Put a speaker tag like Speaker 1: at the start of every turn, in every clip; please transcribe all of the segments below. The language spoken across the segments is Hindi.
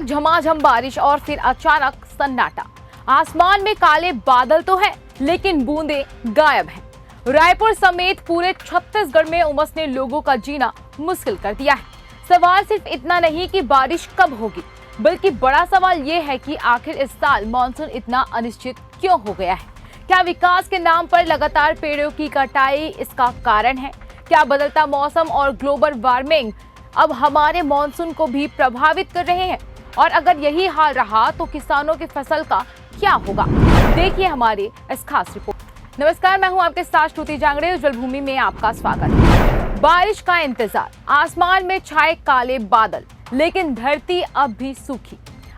Speaker 1: तक झमाझम बारिश और फिर अचानक सन्नाटा। आसमान में काले बादल तो है लेकिन बूंदें गायब हैं। रायपुर समेत पूरे छत्तीसगढ़ में उमस ने लोगों का जीना मुश्किल कर दिया है। सवाल सिर्फ इतना नहीं कि बारिश कब होगी, बल्कि बड़ा सवाल ये है कि आखिर इस साल मानसून इतना अनिश्चित क्यों हो गया है। क्या विकास के नाम पर लगातार पेड़ों की कटाई इसका कारण है? क्या बदलता मौसम और ग्लोबल वार्मिंग अब हमारे मानसून को भी प्रभावित कर रहे हैं? और अगर यही हाल रहा तो किसानों की फसल का क्या होगा? देखिए हमारी इस खास रिपोर्ट। नमस्कार, मैं हूं आपके साथ श्रुति जांगड़े। उज्जवल भूमि में आपका स्वागत है। बारिश का इंतजार, आसमान में छाए काले बादल, लेकिन धरती अब भी सूखी।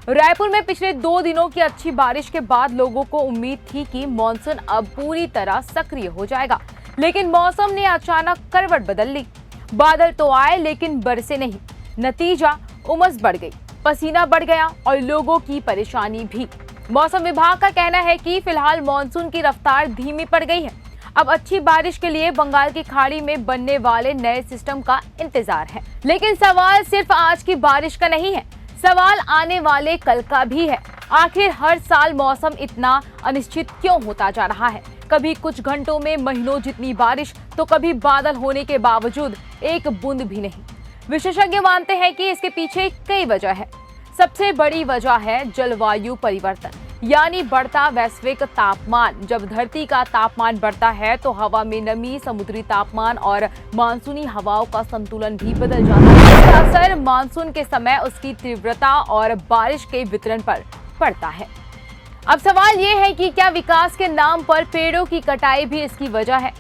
Speaker 1: रायपुर में पिछले 2 दिनों की अच्छी बारिश के बाद लोगों को उम्मीद थी कि मानसून अब पूरी तरह सक्रिय हो जाएगा, लेकिन मौसम ने अचानक करवट बदल ली। बादल तो आए लेकिन बरसे नहीं। नतीजा, उमस बढ़ गई, पसीना बढ़ गया और लोगों की परेशानी भी। मौसम विभाग का कहना है कि फिलहाल मानसून की रफ्तार धीमी पड़ गई है। अब अच्छी बारिश के लिए बंगाल की खाड़ी में बनने वाले नए सिस्टम का इंतजार है। लेकिन सवाल सिर्फ आज की बारिश का नहीं है, सवाल आने वाले कल का भी है। आखिर हर साल मौसम इतना अनिश्चित क्यों होता जा रहा है? कभी कुछ घंटों में महीनों जितनी बारिश, तो कभी बादल होने के बावजूद एक बूंद भी नहीं। विशेषज्ञ मानते हैं कि इसके पीछे कई वजह है। सबसे बड़ी वजह है जलवायु परिवर्तन, यानी बढ़ता वैश्विक तापमान। जब धरती का तापमान बढ़ता है तो हवा में नमी, समुद्री तापमान और मानसूनी हवाओं का संतुलन भी बदल जाता है। इसका असर मानसून के समय उसकी तीव्रता और बारिश के वितरण पर पड़ता है। अब सवाल ये है कि क्या विकास के नाम पर पेड़ों की कटाई भी इसकी वजह है?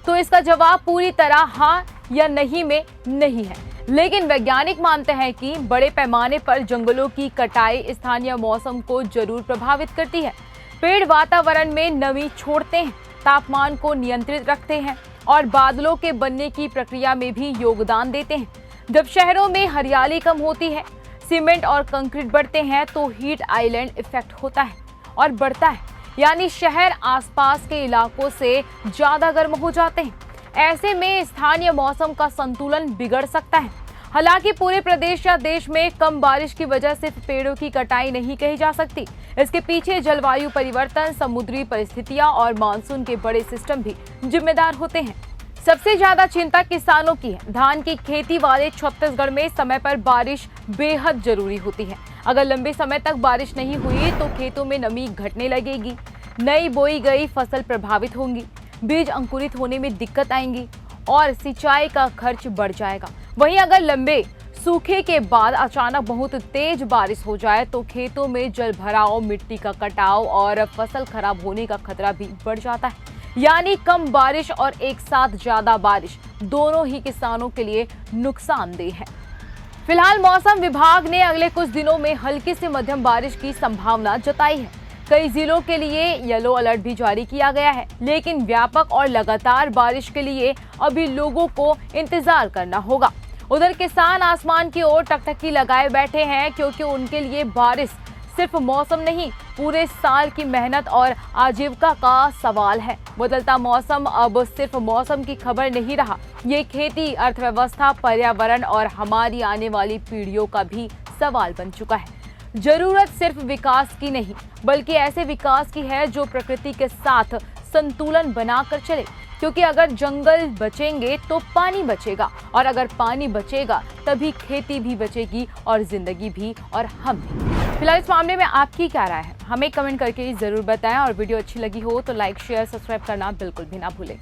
Speaker 1: तो इसका जवाब पूरी तरह हाँ या नहीं में नहीं है। लेकिन वैज्ञानिक मानते हैं कि बड़े पैमाने पर जंगलों की कटाई स्थानीय मौसम को जरूर प्रभावित करती है। पेड़ वातावरण में नमी छोड़ते हैं, तापमान को नियंत्रित रखते हैं और बादलों के बनने की प्रक्रिया में भी योगदान देते हैं। जब शहरों में हरियाली कम होती है, सीमेंट और कंक्रीट बढ़ते हैं तो हीट आइलैंड इफेक्ट होता है और बढ़ता है, यानी शहर आसपास के इलाकों से ज्यादा गर्म हो जाते हैं। ऐसे में स्थानीय मौसम का संतुलन बिगड़ सकता है। हालांकि पूरे प्रदेश या देश में कम बारिश की वजह सिर्फ पेड़ों की कटाई नहीं कही जा सकती। इसके पीछे जलवायु परिवर्तन, समुद्री परिस्थितियां और मानसून के बड़े सिस्टम भी जिम्मेदार होते हैं। सबसे ज्यादा चिंता किसानों की है। धान की खेती वाले छत्तीसगढ़ में समय पर बारिश बेहद जरूरी होती है। अगर लंबे समय तक बारिश नहीं हुई तो खेतों में नमी घटने लगेगी, नई बोई गई फसल प्रभावित होंगी, बीज अंकुरित होने में दिक्कत आएंगी और सिंचाई का खर्च बढ़ जाएगा। वहीं अगर लंबे सूखे के बाद अचानक बहुत तेज बारिश हो जाए तो खेतों में जल भराव, मिट्टी का कटाव और फसल खराब होने का खतरा भी बढ़ जाता है। यानी कम बारिश और एक साथ ज्यादा बारिश दोनों ही किसानों के लिए नुकसानदेह है। फिलहाल मौसम विभाग ने अगले कुछ दिनों में हल्की से मध्यम बारिश की संभावना जताई है। कई जिलों के लिए येलो अलर्ट भी जारी किया गया है, लेकिन व्यापक और लगातार बारिश के लिए अभी लोगों को इंतजार करना होगा। उधर किसान आसमान की ओर टकटकी लगाए बैठे हैं, क्योंकि उनके लिए बारिश सिर्फ मौसम नहीं, पूरे साल की मेहनत और आजीविका का सवाल है। बदलता मौसम अब सिर्फ मौसम की खबर नहीं रहा, ये खेती, अर्थव्यवस्था, पर्यावरण और हमारी आने वाली पीढ़ियों का भी सवाल बन चुका है। जरूरत सिर्फ विकास की नहीं, बल्कि ऐसे विकास की है जो प्रकृति के साथ संतुलन बनाकर चले, क्योंकि अगर जंगल बचेंगे तो पानी बचेगा, और अगर पानी बचेगा तभी खेती भी बचेगी और जिंदगी भी और हम भी। फिलहाल इस मामले में आपकी क्या राय है, हमें कमेंट करके जरूर बताएं। और वीडियो अच्छी लगी हो तो लाइक, शेयर, सब्सक्राइब करना बिल्कुल भी ना भूलें।